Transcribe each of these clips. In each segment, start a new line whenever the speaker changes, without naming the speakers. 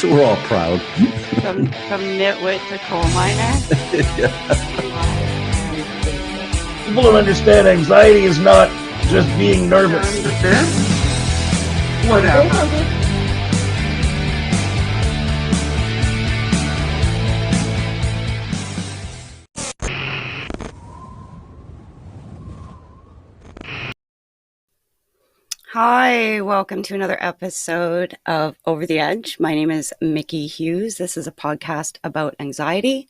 So we're all proud.
From nitwit to coal miner.
People don't understand anxiety is not just being nervous.
Whatever.
Hi, welcome to another episode of Over the Edge. My name is Miki Hughes. This is a podcast about anxiety,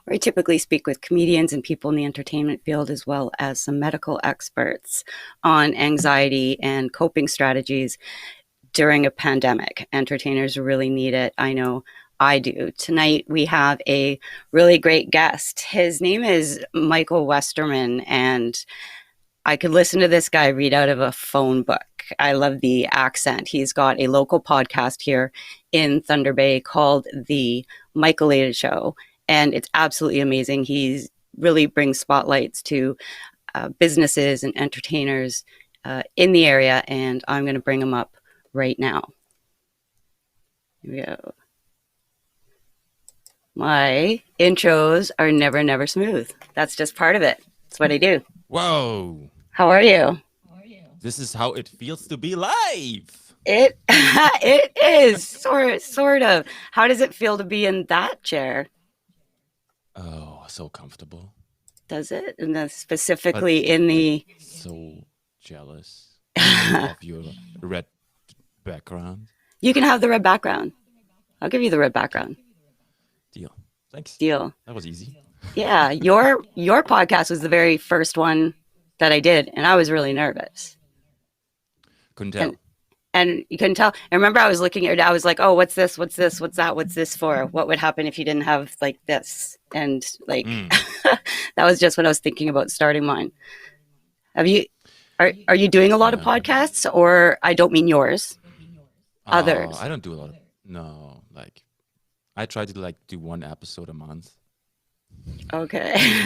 where I typically speak with comedians and people in the entertainment field, as well as some medical experts on anxiety and coping strategies during a pandemic. Entertainers really need it. I know I do. Tonight we have a really great guest. His name is Michael Westermann, and I could listen to this guy read out of a phone book. I love the accent. He's got a local podcast here in Thunder Bay called The Michaelated Show, and it's absolutely amazing. He really brings spotlights to businesses and entertainers in the area, and I'm going to bring him up right now. Here we go. My intros are never smooth. That's just part of it. That's what I do.
Whoa.
How are you?
This is how it feels to be live.
It is sort of. How does it feel to be in that chair?
Oh, so comfortable.
Does it? And then specifically in the...
So jealous of your red background.
You can have the red background. I'll give you the red background.
Deal. Thanks.
Deal.
That was easy.
Yeah, your podcast was the very first one that I did, and I was really nervous.
Couldn't tell.
And you couldn't tell. I remember I was looking at it. I was like, oh, what's this? What's this? What's that? What's this for? What would happen if you didn't have like this? And like, that was just when I was thinking about starting mine. Are you doing a lot of podcasts, or I don't mean yours, others?
I don't do a lot of, no, like I try to like do one episode a month.
Okay.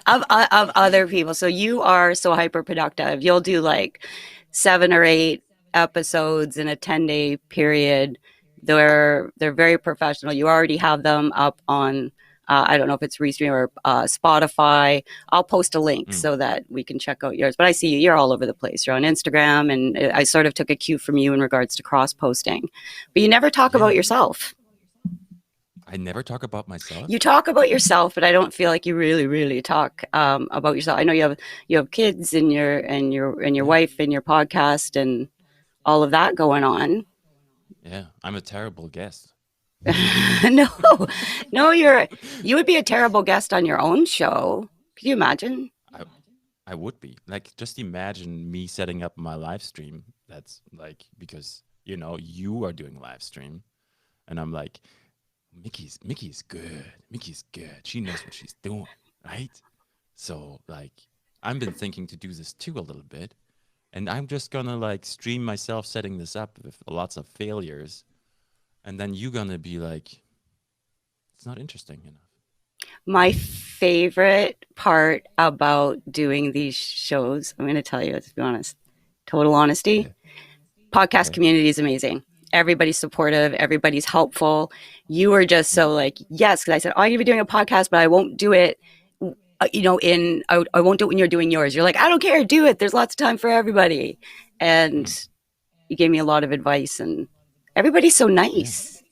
of other people. So you are so hyper productive. You'll do like 7 or 8 episodes in a 10-day period. They're very professional. You already have them up on I don't know if it's Restream or Spotify. I'll post a link so that we can check out yours. But I see you're all over the place. You're on Instagram, and I sort of took a cue from you in regards to cross posting. But you never talk about yourself.
I never talk about myself.
You talk about yourself, but I don't feel like you really talk about yourself. I know you have kids and your wife and your podcast and all of that going on.
Yeah, I'm a terrible guest.
No, you would be a terrible guest on your own show. Could you imagine?
I would be. Like, just imagine me setting up my live stream. That's like, because you are doing live stream, and I'm like, Miki's good. Miki's good. She knows what she's doing, right? So like, I've been thinking to do this too a little bit, and I'm just gonna like stream myself setting this up with lots of failures, and then you're gonna be like, it's not interesting enough.
My favorite part about doing these shows, I'm going to tell you, to be honest, total honesty, podcast community is amazing. Everybody's supportive. Everybody's helpful. You were just so like, yes, because I said, oh, I'm going to be doing a podcast, but I won't do it, I won't do it when you're doing yours. You're like, I don't care, do it. There's lots of time for everybody. And you gave me a lot of advice, and everybody's so nice.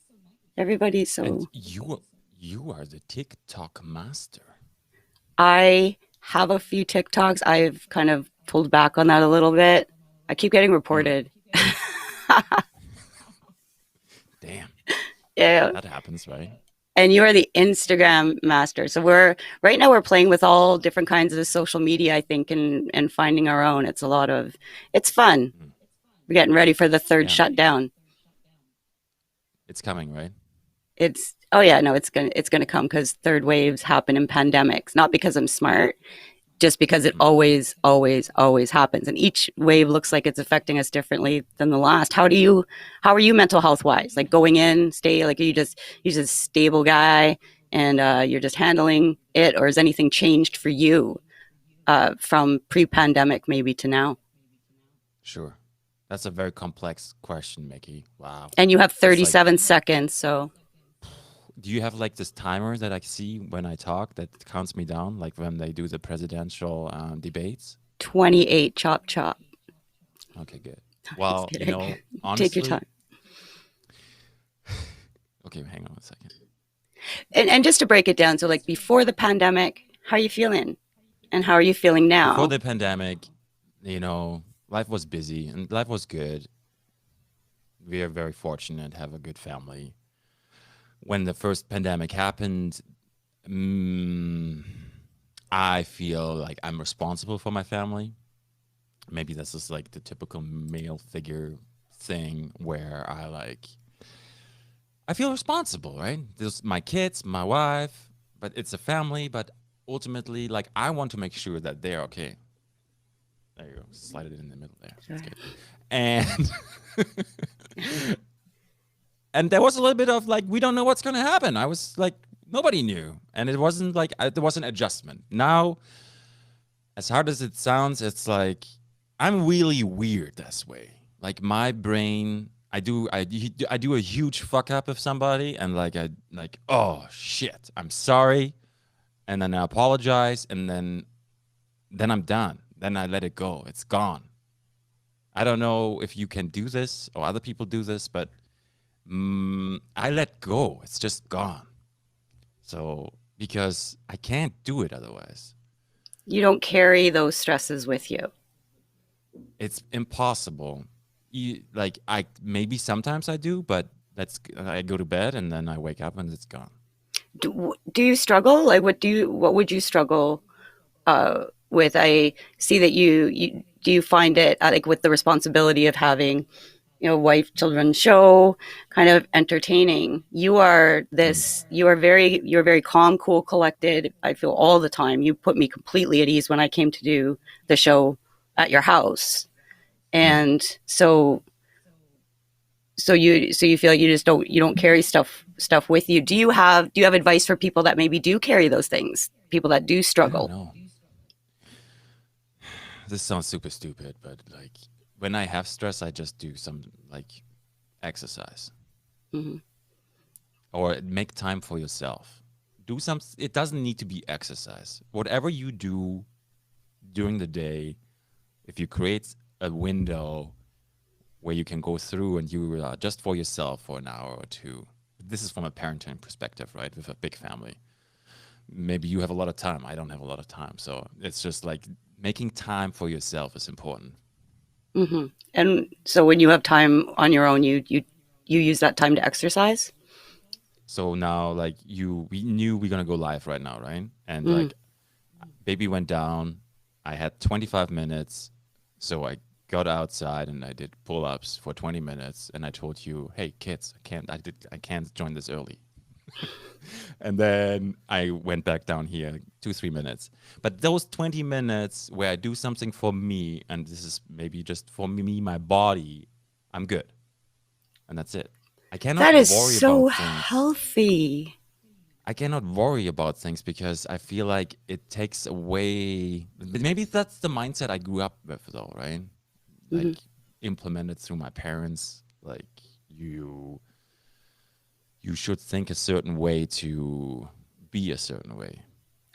Everybody's so...
And you are the TikTok master.
I have a few TikToks. I've kind of pulled back on that a little bit. I keep getting reported.
Damn.
Yeah.
That happens, right?
And you are the Instagram master. So right now we're playing with all different kinds of social media, I think, and finding our own. It's fun. We're getting ready for the third shutdown.
It's coming, right?
It's gonna come, because third waves happen in pandemics, not because I'm smart, just because it always happens. And each wave looks like it's affecting us differently than the last. How are you mental health wise? Like going in, are you just a stable guy and you're just handling it, or has anything changed for you from pre-pandemic maybe to now?
Sure. That's a very complex question, Mickey. Wow.
And you have
It's like,
37 seconds. So
do you have like this timer that I see when I talk that counts me down, like when they do the presidential debates?
28, chop, chop.
Okay, good.
Just
Well,
kidding. Take your
honestly,
time.
okay, hang on a second.
And just to break it down, so like before the pandemic, how are you feeling? And how are you feeling
Before
now?
the pandemic, life was busy and life was good. We are very fortunate, have a good family. When the first pandemic happened, mm, I feel like I'm responsible for my family. Maybe this is like the typical male figure thing where I feel responsible, right? There's my kids, my wife, but it's a family, but ultimately like I want to make sure that they're okay. There you go. Slide it in the middle there. That's
Sorry.
good. And and there was a little bit of like we don't know what's going to happen. I was like nobody knew. And it wasn't like there was an adjustment. Now, as hard as it sounds, it's like I'm really weird this way. Like my brain, I do a huge fuck up of somebody, and oh shit, I'm sorry, and then I apologize, and then I'm done. Then I let it go. It's gone. I don't know if you can do this or other people do this, but I let go. It's just gone. So because I can't do it otherwise.
You don't carry those stresses with you.
It's impossible. Like I maybe sometimes I do, but I go to bed and then I wake up and it's gone.
Do you struggle? Like, what would you struggle with? I see that you do you find it like with the responsibility of having, wife, children, show, kind of entertaining.
Mm.
You're very calm, cool, collected. I feel all the time. You put me completely at ease when I came to do the show at your house.
Mm.
And so you feel like you don't carry stuff with you. Do you have advice for people that maybe do carry those things? People that do
I don't
struggle.
know. This sounds super stupid, but like when I have stress, I just do some like exercise
Hmm.
or make time for yourself. Do some. It doesn't need to be exercise. Whatever you do during the day, if you create a window where you can go through and you just for yourself for an hour or two. This is from a parenting perspective, right? With a big family. Maybe you have a lot of time. I don't have a lot of time. So it's just like making time for yourself is important.
Hmm. And so when you have time on your own, you use that time to exercise.
So now, like we knew we're gonna go live right now, right? And
Hmm.
like, baby went down. I had 25 minutes, so I got outside and I did pull-ups for 20 minutes. And I told you, hey kids, I can't join this early. And then I went back down here 2 3 minutes. But those 20 minutes where I do something for me, and this is maybe just for me, my body, I'm good, and that's it. I cannot
That is
worry
so
about things.
healthy.
I cannot worry about things because I feel like it takes away. Maybe that's the mindset I grew up with, though, right? Like
Hmm.
implemented through my parents. Like you, you should think a certain way to be a certain way.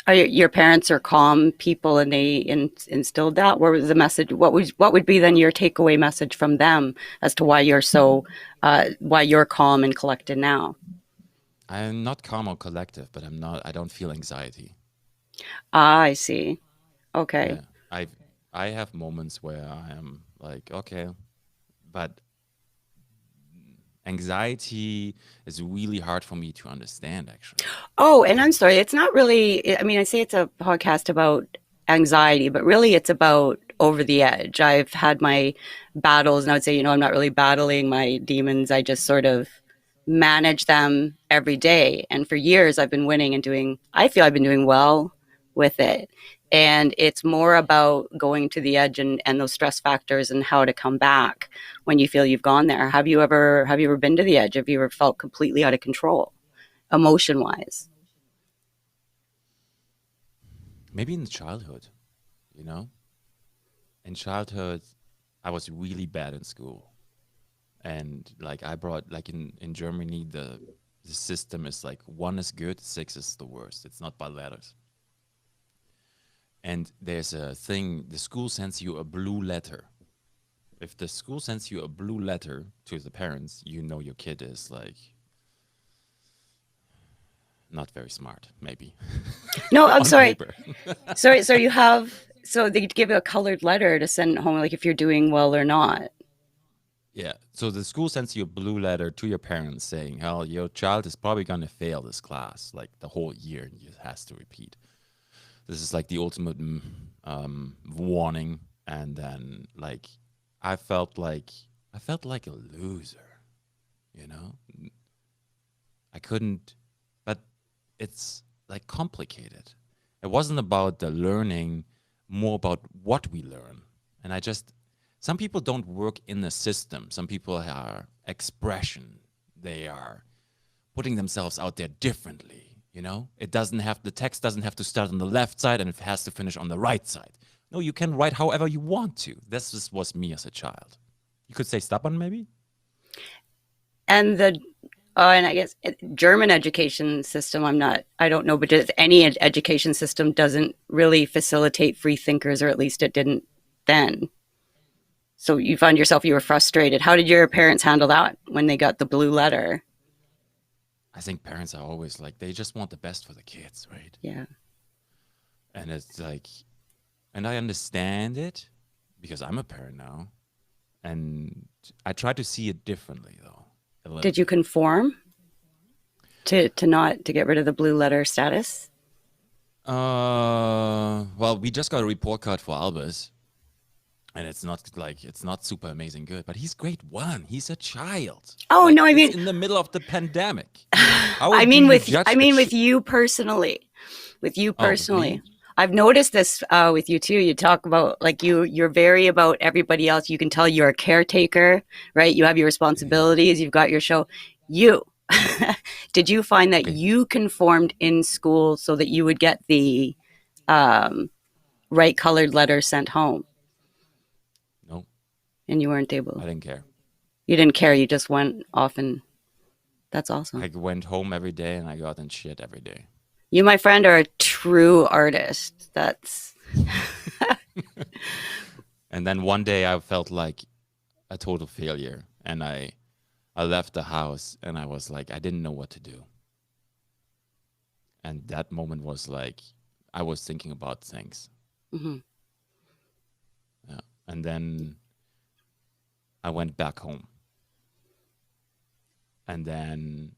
Your parents are calm people, and they instilled that. What was the message? What would be then your takeaway message from them as to why you're calm and collected now?
I'm not calm or collective, but I'm not. I don't feel anxiety.
Ah, I see. Okay.
Yeah, I have moments where I am like okay, but anxiety is really hard for me to understand. Actually,
Oh, and I'm sorry. It's not really, I mean, I say it's a podcast about anxiety, but really it's about over the edge. I've had my battles, and I would say, I'm not really battling my demons. I just sort of manage them every day. And for years, I've been winning and I feel I've been doing well with it. And it's more about going to the edge and those stress factors and how to come back when you feel you've gone there. Have you ever been to the edge? Have you ever felt completely out of control, emotion wise?
maybe in childhood, you know, in childhood, I was really bad in school. And like I brought like in Germany the system is like 1 is good, 6 is the worst. It's not by letters. And there's a thing, the school sends you a blue letter. If the school sends you a blue letter to the parents, you know your kid is like not very smart, maybe.
No, I'm
On
sorry.
paper.
Sorry, so you have, so they give you a colored letter to send home, like if you're doing well or not.
Yeah. So the school sends you a blue letter to your parents saying, "Hell, your child is probably gonna fail this class, like the whole year, and it has to repeat." This is like the ultimate warning. And then like I felt like I felt like a loser, you know. I couldn't, but it's like complicated. It wasn't about the learning, more about what we learn. And I just, some people don't work in the system. Some people are expression. They are putting themselves out there differently. You know, it doesn't have, the text doesn't have to start on the left side and it has to finish on the right side. No, you can write however you want to. This just was me as a child. You could say stubborn, maybe.
And the and I guess German education system, I don't know, but just any education system doesn't really facilitate free thinkers, or at least it didn't then. So you found yourself, you were frustrated. How did your parents handle that when they got the blue letter?
I think parents are always like, they just want the best for the kids, right?
Yeah.
And it's like, and I understand it because I'm a parent now. And I try to see it differently, though.
Did you conform to not to get rid of the blue letter status?
Well, we just got a report card for Albus, and it's not super amazing good, but he's grade 1. He's a child.
Oh
like,
no, I mean
in the middle of the pandemic.
I mean with you personally. With you personally.
Oh,
I've noticed this with you too. You talk about like you're very about everybody else. You can tell you're a caretaker, right? You have your responsibilities. You've got your show. You did you find that
okay.
you conformed in school so that you would get the right colored letter sent home,
No,
and you weren't
I
able?
didn't care.
You didn't care. You just went off, and that's
I
awesome.
went home every day and I got in shit every day.
You, my friend, are a true artist. That's
And then one day I felt like a total failure, and I left the house and I was like, I didn't know what to do. And that moment was like, I was thinking about things.
mm-hmm.
Yeah. And then I went back home. And then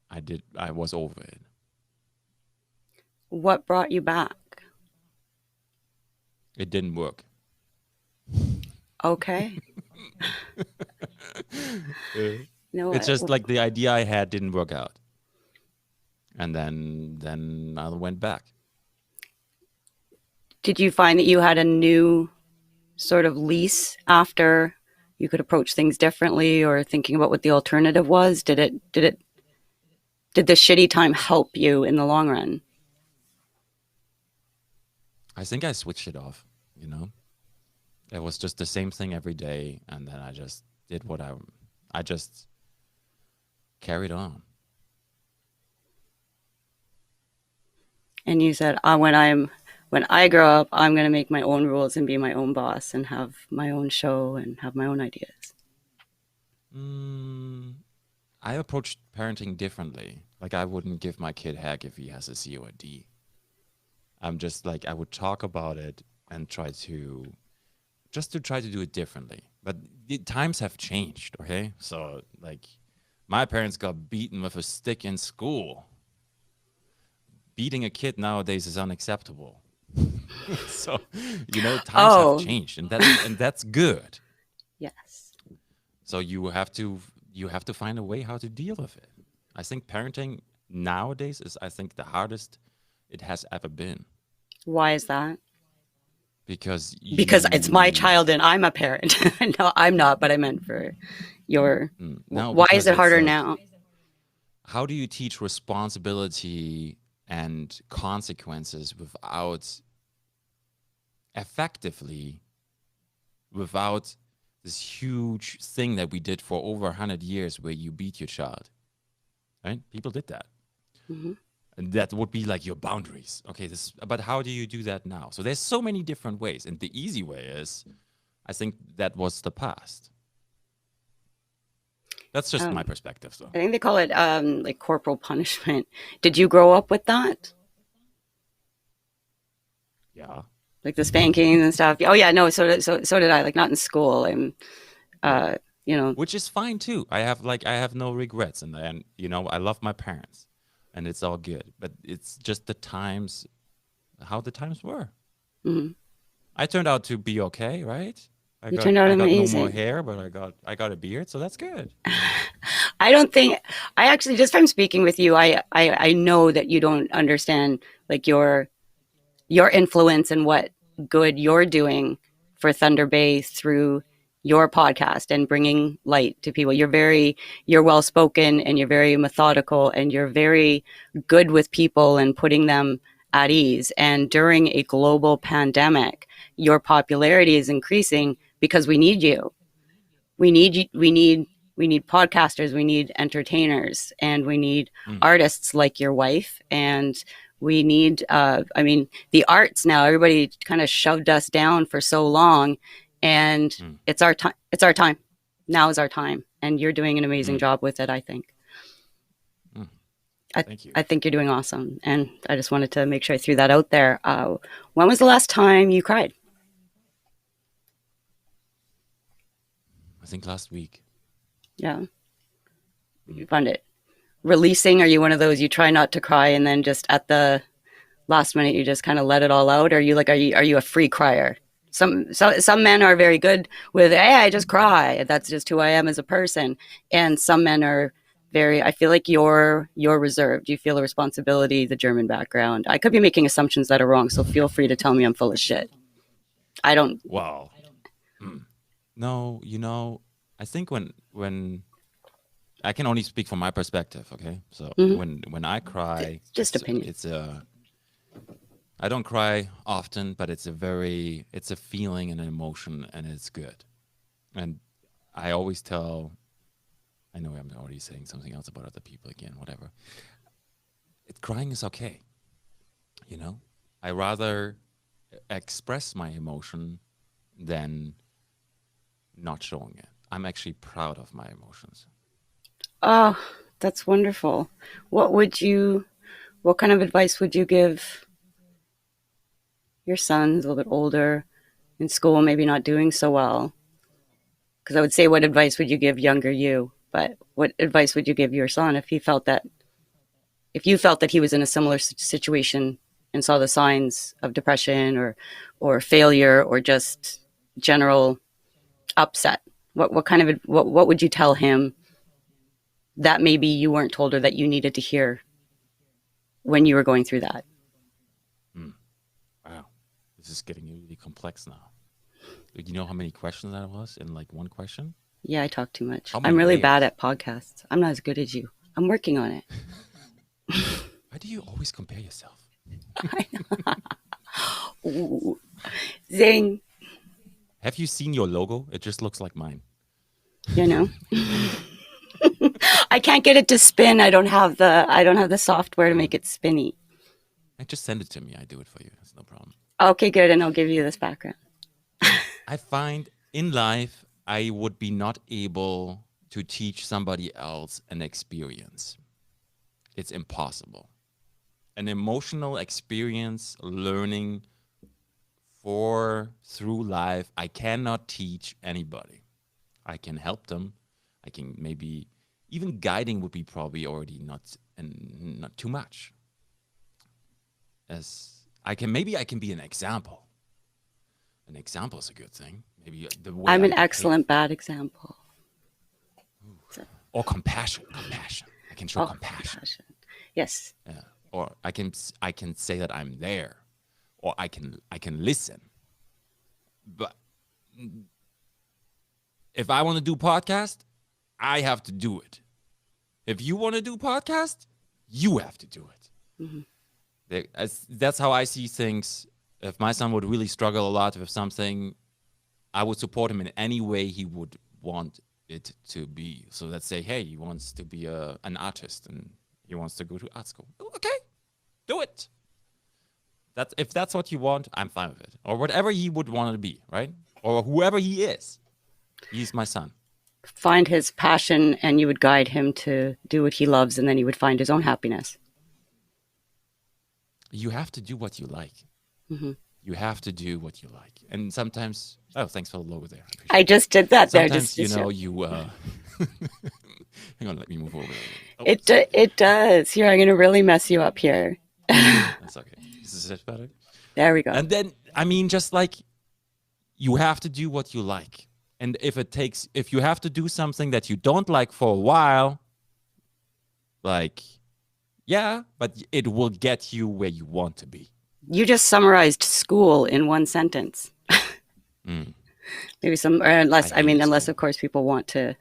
I was over it.
What brought you back?
It didn't work.
Okay. No,
It's just like the idea I had didn't work out. And then I went back.
did you find that you had a new sort of lease after you could approach things differently, or thinking about what the alternative was? Did the shitty time help you in the long run?
I think I switched it off, you know? It was just the same thing every day, and then I just did what I just carried on.
And you said, when I grow up, I'm going to make my own rules and be my own boss and have my own show and have my own ideas.
I approached parenting differently. Like, I wouldn't give my kid heck if he has a C or a D. I'm just like, I would talk about it and try to do it differently. But the times have changed, okay? So, like, my parents got beaten with a stick in school. Beating a kid nowadays is unacceptable. So, times have changed, and that's good.
Yes.
So you have to find a way how to deal with it. I think parenting nowadays is, I think, the hardest it has ever been.
Why is that?
Because
it's my child and I'm a parent. No, I'm not, but I meant for your.
No,
why is it harder
like,
now?
How do you teach responsibility and consequences without effectively without this huge thing that we did for over 100 years where you beat your child, right? People did that.
Mm-hmm.
And that would be like your boundaries. Okay, but how do you do that now? So there's so many different ways. And the easy way is, I think that was the past. That's just my perspective, though.
I think they call it like corporal punishment. Did you grow up with that?
Yeah.
Like the spankings and stuff? Oh yeah, no. So did I. Like not in school. And
Yeah.
you know.
Which is fine too. I have no regrets, and I love my parents, and it's all good. But it's just the times, how the times were.
Mm-hmm.
I turned out to be okay, right? I
You
got
turned out
I got no more
amazing.
hair, but I got a beard, so that's good.
I don't think I actually just from speaking with you, I know that you don't understand like your influence and what good you're doing for Thunder Bay through your podcast and bringing light to people. You're well spoken and you're very methodical and you're very good with people and putting them at ease. And during a global pandemic, your popularity is increasing because we need you. We need podcasters, we need entertainers, and we need
Mm,
artists like your wife. And we need, I mean, the arts now, everybody kind of shoved us down for so long, and
mm,
it's our time. It's our time. Now is our time. And you're doing an amazing
mm,
job with it, I think.
mm.
I,
Thank you.
I think you're doing awesome. And I just wanted to make sure I threw that out there. When was the last time you cried?
I think last week.
Yeah.
Mm.
You found it releasing? Are you one of those you try not to cry and then just at the last minute you just kind of let it all out? Or are you like are you a free crier? Some men are very good with, hey, I just cry. That's just who I am as a person. And some men are very, I feel like you're reserved. You feel a responsibility, the German background. I could be making assumptions that are wrong, so feel free to tell me I'm full of shit. I don't.
Wow. Mm. No, I think when I can only speak from my perspective, okay? So
Mhm.
when I cry,
Just opinion.
it's a I don't cry often, but it's a feeling and an emotion, and it's good. And I always tell, I know I'm already saying something else about other people again, whatever. Crying is okay, you know? I rather express my emotion than not showing it. I'm actually proud of my emotions.
Oh, that's wonderful. What would you, what kind of advice would you give your son who's a little bit older in school, maybe not doing so well? Because I would say, what advice would you give younger you? But what advice would you give your son if if you felt that he was in a similar situation and saw the signs of depression or failure or just general upset? What kind of what would you tell him that maybe you weren't told or that you needed to hear when you were going through that?
Mm, wow. This is getting really complex now. You know how many questions that was in like one question?
Yeah, I talk too much.
How
I'm
many
really bad
layers?
at podcasts. I'm not as good as you. I'm working on it.
Why do you always compare yourself?
Ooh, zing,
Have you seen your logo? It just looks like mine.
you know. I can't get it to spin. I don't have the software to make it spinny.
Just send it to me. I do it for you. That's no problem.
Okay, good, and I'll give you this background.
I find in life I would be not able to teach somebody else an experience. It's impossible. An emotional experience, learning through life, I cannot teach anybody. I can help them. I can maybe even guiding would be probably already not too much. As maybe I can be an example. An example is a good thing. Maybe the way
I'm
I
an
behave.
excellent bad example. So,
Or compassion. I can show
oh,
compassion.
compassion. Yes.
Yeah. Or I can say that I'm there, or I can listen. But if I want to do podcast, I have to do it. If you want to do podcast, you have to do it.
Mm-hmm.
That's how I see things. If my son would really struggle a lot with something, I would support him in any way he would want it to be. So let's say, hey, he wants to be an artist and he wants to go to art school. Okay, do it. If that's what you want, I'm fine with it. Or whatever he would want to be, right? Or whoever he is. He's my son.
Find his passion and you would guide him to do what he loves, and then he would find his own happiness.
You have to do what you like.
Mm-hmm.
You have to do what you like. And sometimes, thanks for the logo there.
I just did that there.
Sometimes, you hang on, let me move over. Oh,
it does. Here, I'm going to really mess you up here.
That's okay. Is this better?
There we go.
And then, I mean, just like, you have to do what you like. And if you have to do something that you don't like for a while, like, yeah, but it will get you where you want to be.
You just summarized school in one sentence. Maybe unless of course people want to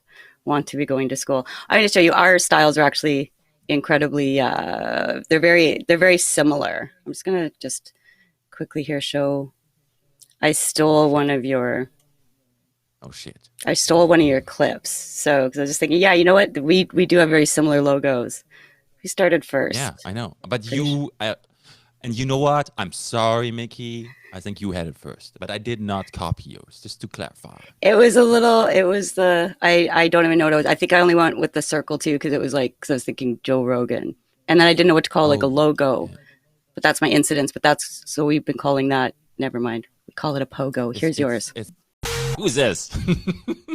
be going to school. I'm going to show you our styles are actually incredibly they're very similar. I'm just going to quickly here show. I stole one of your clips. So because I was just thinking, yeah, you know what? We do have very similar logos. We started first.
Yeah, I know. But and you know what? I'm sorry, Miki. I think you had it first, but I did not copy yours, just to clarify.
I don't even know what it was. I think I only went with the circle too, because it was because I was thinking Joe Rogan. And then I didn't know what to call a logo. Yeah. But that's my incidence. So we've been calling that, never mind. We call it a pogo. Here's yours.
Who's this?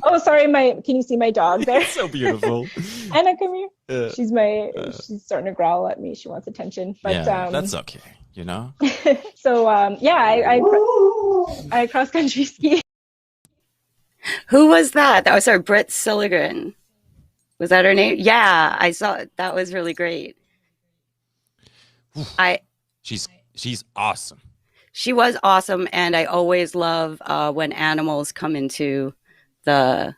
Oh, sorry. Can you see my dog there?
It's so beautiful.
Anna, come here. She's starting to growl at me. She wants attention. But
yeah, that's okay. You know?
So, I cross-country ski.
Who was that? That was our Britt Silligren. Was that her name? Yeah, I saw it. That was really great.
She's awesome.
She was awesome, and I always love when animals come into the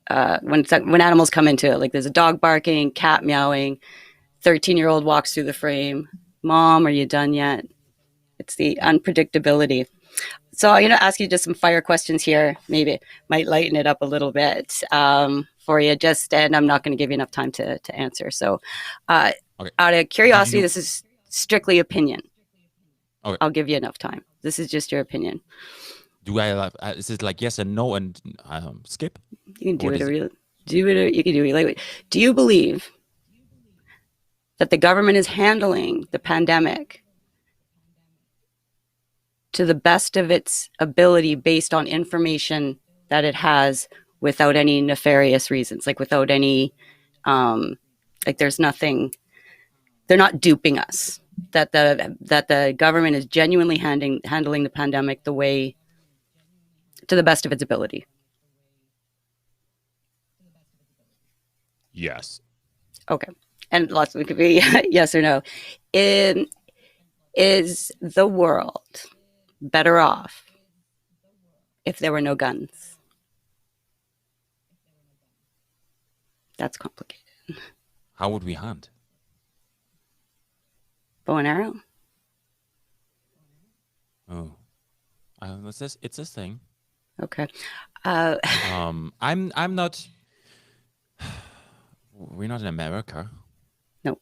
when animals come into it. Like there's a dog barking, cat meowing, 13-year-old walks through the frame. Mom, are you done yet? It's the unpredictability. So I'm going to ask you just some fire questions here. Maybe it might lighten it up a little bit for you. And I'm not going to give you enough time to answer. So okay. Out of curiosity, this is strictly opinion. Okay. I'll give you enough time. This is just your opinion.
Do I? Is it like yes and no and skip?
You can do it. You can do it lightweight. Do you believe that the government is handling the pandemic to the best of its ability based on information that it has without any nefarious reasons, like without any, there's nothing, they're not duping us, that the government is genuinely handling the pandemic the way, to the best of its ability?
Yes.
Okay. And lots of it could be yes or no. Is the world better off if there were no guns? That's complicated.
How would we hunt?
Bow and arrow?
Oh. It's this thing.
Okay.
I'm not. We're not in America.
No.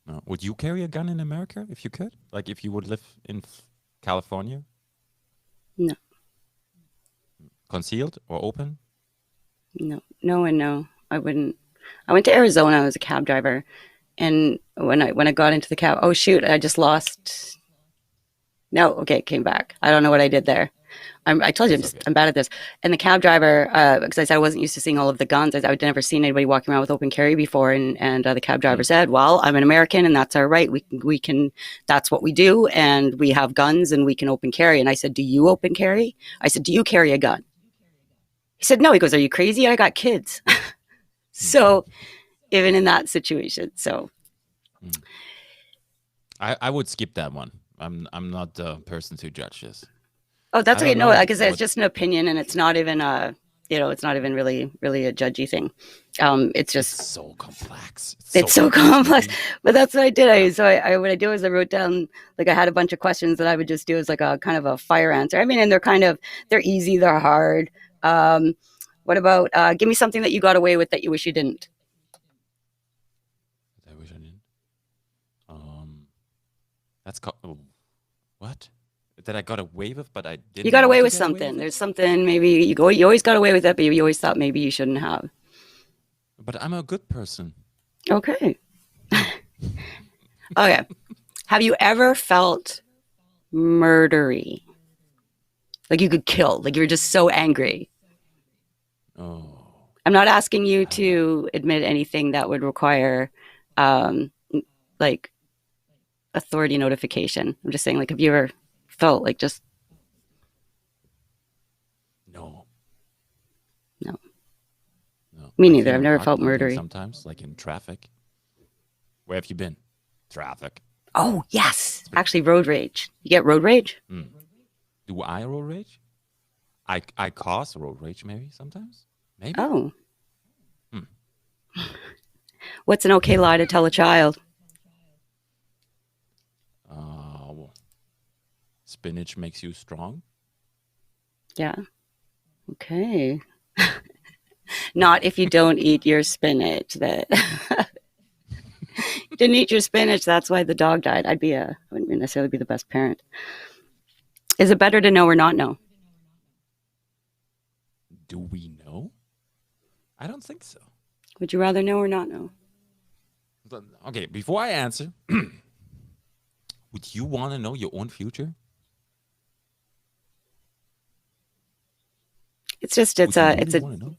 No. Would you carry a gun in America if you could? Like if you would live in California?
No.
Concealed or open?
No. No and no. I wouldn't. I went to Arizona. I was a cab driver. And when I got into the cab, oh shoot, I just lost. No, okay, it came back. I don't know what I did there. I told you, I'm bad at this. And the cab driver, because I said I wasn't used to seeing all of the guns. I'd never seen anybody walking around with open carry before. And the cab driver said, well, I'm an American and that's our right. We can, that's what we do. And we have guns and we can open carry. And I said, do you open carry? I said, do you carry a gun? He said, no. He goes, are you crazy? I got kids. So even in that situation, so.
I would skip that one. I'm not the person to judge this.
Oh, that's okay. No, like I said, it's just an opinion, and it's not even a. It's not even really a judgy thing. It's
It's
just
so complex.
it's so complex.
Miki.
But that's what I did.
Yeah.
What I do is I wrote down, like, I had a bunch of questions that I would just do as like a kind of a fire answer. I mean, and they're easy, they're hard. Um, what about give me something that you got away with that you wish you didn't?
I wish I didn't. That's called what? That I got away with, but I didn't.
You got away
want to
with
get away
something.
with it?
There's something maybe you always got away with it, but you always thought maybe you shouldn't have.
But I'm a good person.
Okay. Okay. Have you ever felt murdery? Like you could kill, like you were just so angry.
Oh,
I'm not asking you
I don't know.
to admit anything that would require um like authority notification. I'm just saying, like, have you ever felt like just
No,
no.
no.
Me
I
neither.
feel
I've
my
never
heart
felt
pumping
murdery.
sometimes, like in traffic. Where have you been? Traffic.
Oh, yes. Actually, road rage. You get road rage?
Mm. Do I road rage? I cause road rage maybe sometimes. Maybe.
Oh.
Hmm.
What's an okay lie to tell a child?
Well, spinach makes you strong.
Yeah. Okay. Not if you don't eat your spinach. That didn't eat your spinach. That's why the dog died. I wouldn't necessarily be the best parent. Is it better to know or not know?
Do we know? I don't think so.
Would you rather know or not know?
Okay, before I answer, would you want to know your own future?
It's just
Would you really want to know?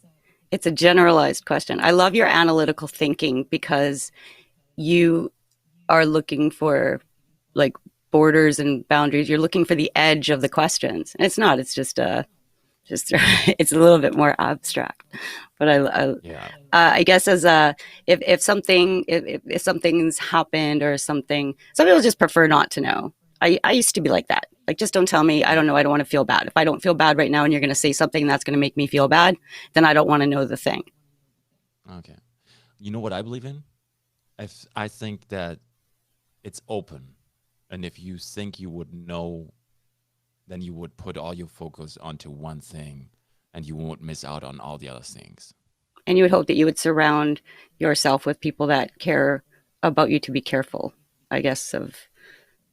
it's a generalized question. I love your analytical thinking because you are looking for like borders and boundaries. You're looking for the edge of the questions. And it's not. It's just it's a little bit more abstract. But
Yeah.
I guess as if something's happened or something, some people just prefer not to know. I used to be like that. Like, just don't tell me. I don't know. I don't want to feel bad. If I don't feel bad right now and you're going to say something that's going to make me feel bad, then I don't want to know the thing.
Okay. You know what I believe in? I think that it's open. And if you think you would know, then you would put all your focus onto one thing and you won't miss out on all the other things.
And you would hope that you would surround yourself with people that care about you to be careful, I guess, of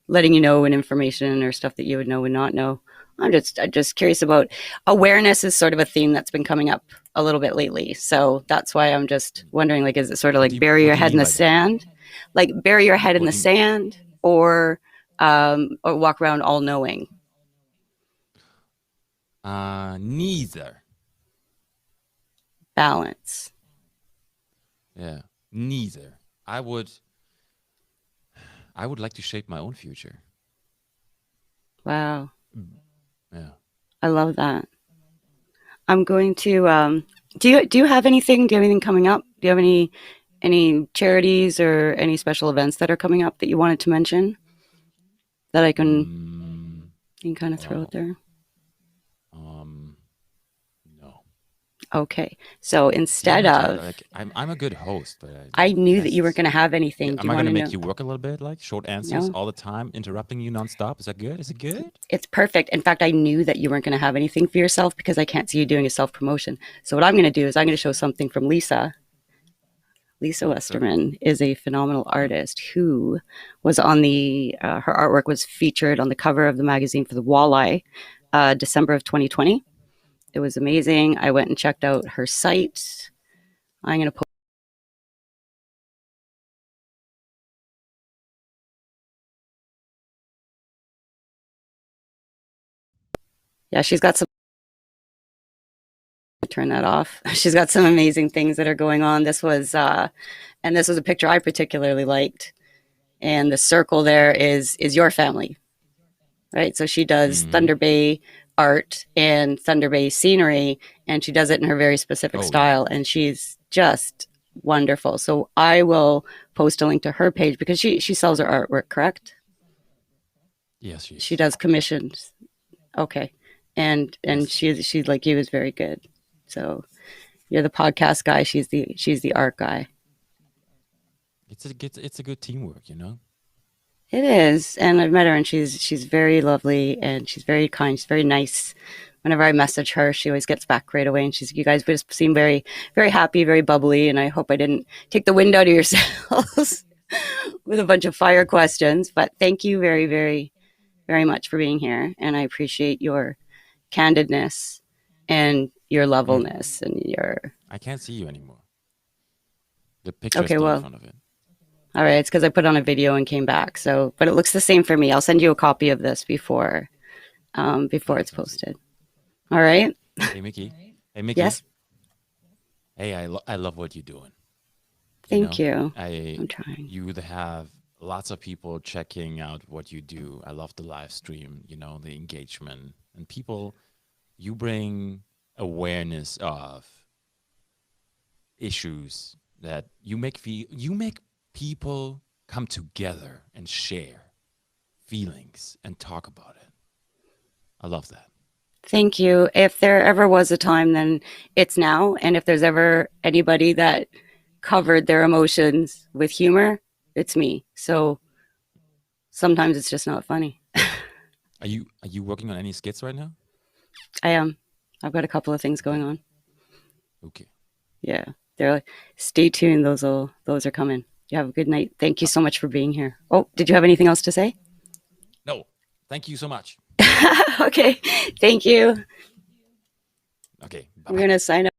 letting you know when information or stuff that you would know and not know. I'm just curious about awareness is sort of a theme that's been coming up a little bit lately. So that's why I'm just wondering, like, is it sort of like bury your head in the sand? Like bury your head in the sand or walk around all knowing?
Neither.
Balance.
Yeah, neither. I would like to shape my own future.
Wow.
Yeah.
I love that. I'm going to do you have anything? Do you have anything coming up? Do you have any charities or any special events that are coming up that you wanted to mention that I can kind of throw out there?
No.
Okay. So instead of
like, I'm a good host, but
I knew that you weren't going to have anything.
Yeah,
Do
am
you
I
want
going to
to
make
know?
you work a little bit, like short answers
No.
all the time, interrupting you nonstop? Is that good? Is it good?
It's perfect. In fact, I knew that you weren't going to have anything for yourself because I can't see you doing a self-promotion. So what I'm going to do is I'm going to show something from Lisa. Lisa Westermann is a phenomenal artist who was on her artwork was featured on the cover of the magazine for the Walleye, December of 2020. It was amazing. I went and checked out her site. I'm going to post. Yeah, she's got some. Turn that off. She's got some amazing things that are going on. This was a picture I particularly liked. And the circle there is your family, right? So she does Thunder Bay art and Thunder Bay scenery, and she does it in her very specific style. Yeah. And she's just wonderful. So I will post a link to her page because she sells her artwork, correct?
Yes,
she does commissions. Okay. And
yes.
she like you is very good. So you're the podcast guy. She's the art guy.
It's a good teamwork, you know.
It is, and I've met her, and she's very lovely, and she's very kind. She's very nice. Whenever I message her, she always gets back right away, and you guys just seem very, very happy, very bubbly, and I hope I didn't take the wind out of yourselves with a bunch of fire questions. But thank you very, very, very much for being here, and I appreciate your candidness and your levelness and your.
I can't see you anymore. The picture's
Okay,
still
well,
in front of it.
all right, it's because I put on a video and came back. So, but it looks the same for me. I'll send you a copy of this before it's posted. All right.
Hey, Miki. Hey, Miki.
Yes.
Hey, I love what you're doing.
Thank you.
I'm
trying.
You have lots of people checking out what you do. I love the live stream, you know, the engagement and people. You bring awareness of issues that you make people come together and share feelings and talk about it. I love that.
Thank you. If there ever was a time, then it's now. And if there's ever anybody that covered their emotions with humor, it's me. So sometimes it's just not funny.
Are you working on any skits right now?
I am. I've got a couple of things going on.
Okay.
Yeah. They're like, stay tuned. Those are coming. You have a good night. Thank you so much for being here. Oh, did you have anything else to say?
No. Thank you so much.
Okay. Thank you.
Okay. Bye-bye.
We're going to sign up.